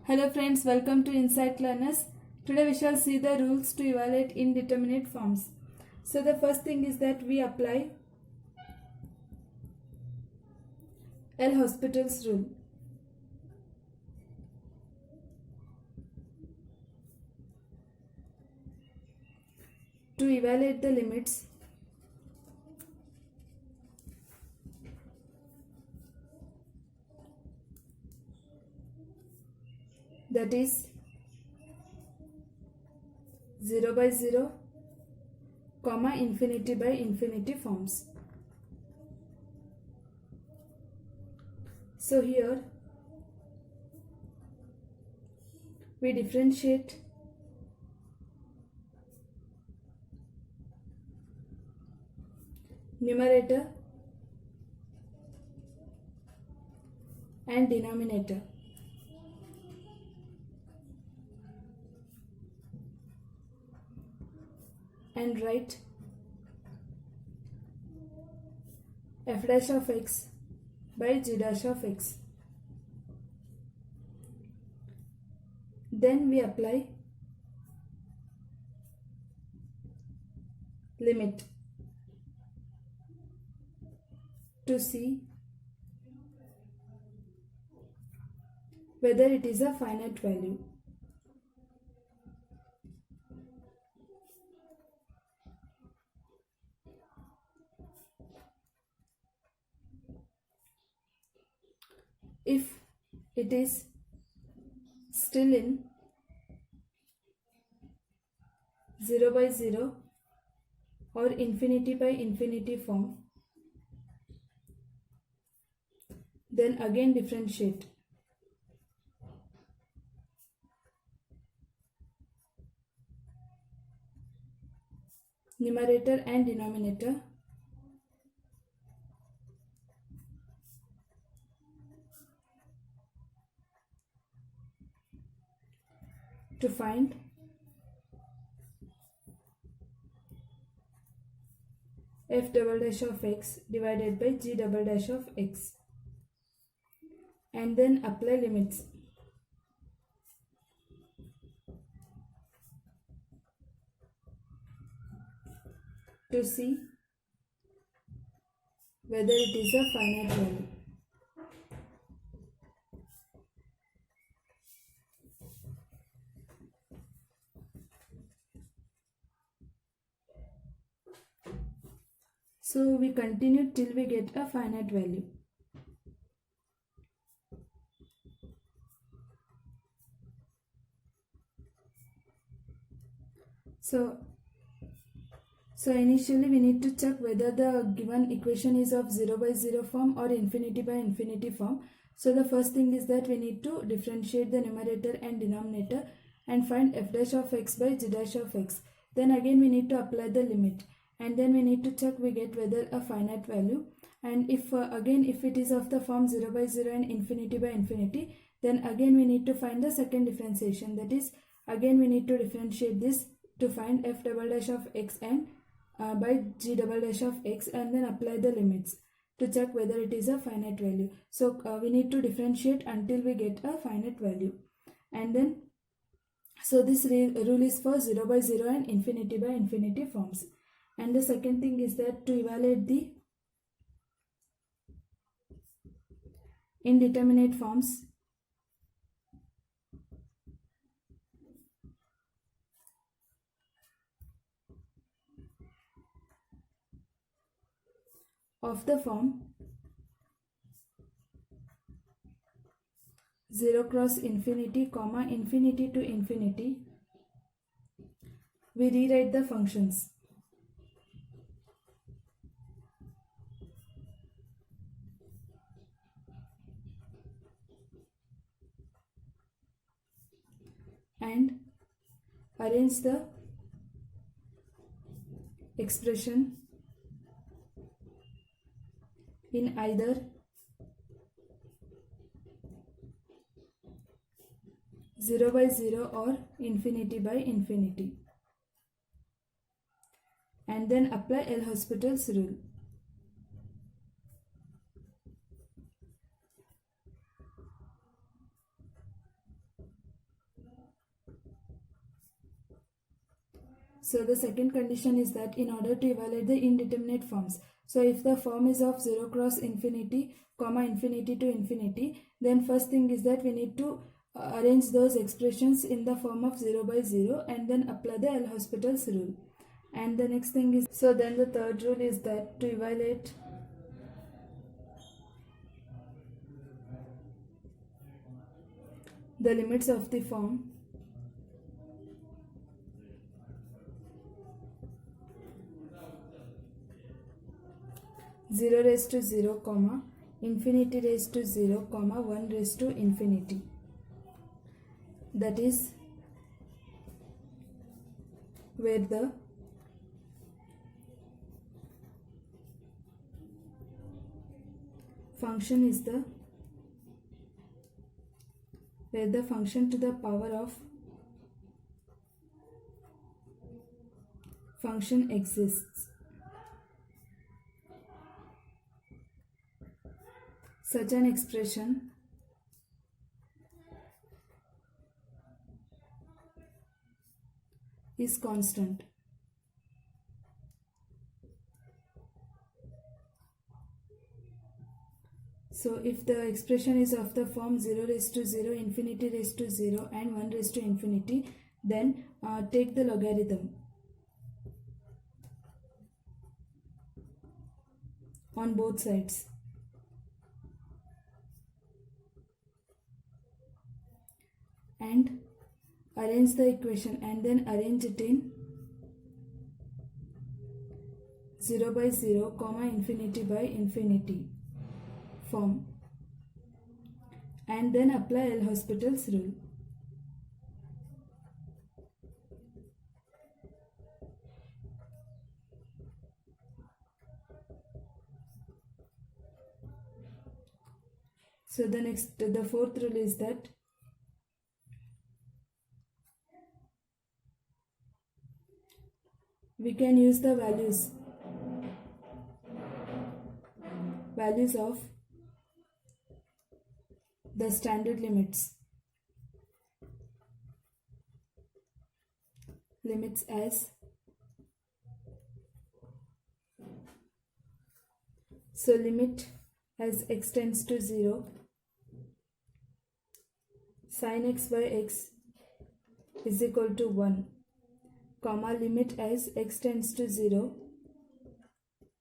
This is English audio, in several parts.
Hello friends, welcome to Insight Learners. Today we shall see the rules to evaluate indeterminate forms. So the first thing is that we apply L'Hospital's rule. To evaluate the limits, that is 0 by 0, comma infinity by infinity forms. So here we differentiate numerator and denominator. And write f dash of x by g dash of x. Then we apply limit to see whether it is a finite value. If it is still in 0 by 0 or infinity by infinity form, then again differentiate numerator and denominator to find f double dash of x divided by g double dash of x, and then apply limits. To see whether it is a finite value. So we continue till we get a finite value. So initially we need to check whether the given equation is of 0 by 0 form or infinity by infinity form. So the first thing is that we need to differentiate the numerator and denominator and find f dash of x by g dash of x. Then again we need to apply the limit, and then we need to check we get whether a finite value. And if again if it is of the form 0 by 0 and infinity by infinity, then again we need to find the second differentiation, that is again we need to differentiate this to find f double dash of x and by g double dash of x, and then apply the limits to check whether it is a finite value. So we need to differentiate until we get a finite value. And then so this rule is for 0 by 0 and infinity by infinity forms. And the second thing is that to evaluate the indeterminate forms, of the form 0 cross infinity, comma infinity to infinity, we rewrite the functions. And arrange the expression in either 0 by 0 or infinity by infinity, and then apply L'Hospital's rule. So the second condition is that in order to evaluate the indeterminate forms, so if the form is of 0 cross infinity, comma infinity to infinity, then first thing is that we need to arrange those expressions in the form of 0 by 0 and then apply the L'Hospital's rule. And the next thing is, so then the third rule is that to evaluate the limits of the form zero raised to 0, comma infinity raised to 0, comma 1 raised to infinity, that is where the function is the where the function to the power of function exists. Such an expression is constant. So if the expression is of the form 0 raised to 0, infinity raised to 0 and 1 raised to infinity, then take the logarithm on both sides and arrange the equation and then arrange it in 0 by 0, comma infinity by infinity form and then apply L'Hospital's rule. So the fourth rule is that we can use the values of the standard limits as so limit as x tends to 0, sin x by x is equal to 1, comma limit as x tends to 0,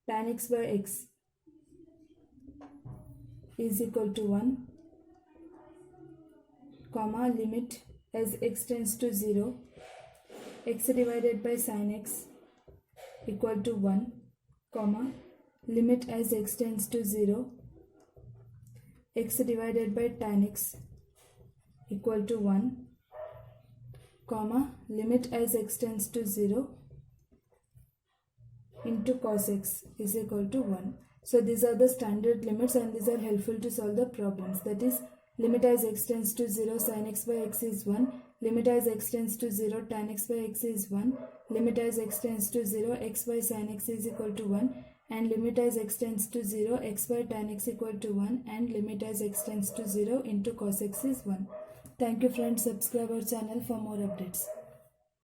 tan x by x is equal to 1, comma limit as x tends to 0, x divided by sin x equal to 1, comma limit as x tends to 0, x divided by tan x equal to 1, comma limit as x tends to 0 into cos x is equal to 1. So these are the standard limits and these are helpful to solve the problems. That is, limit as x tends to 0, sin x by x is 1, limit as x tends to 0, tan x by x is 1, limit as x tends to 0, x by sin x is equal to 1, and limit as x tends to 0, x by tan x equal to 1, and limit as x tends to 0 into cos x is 1. Thank you friends, subscribe our channel for more updates.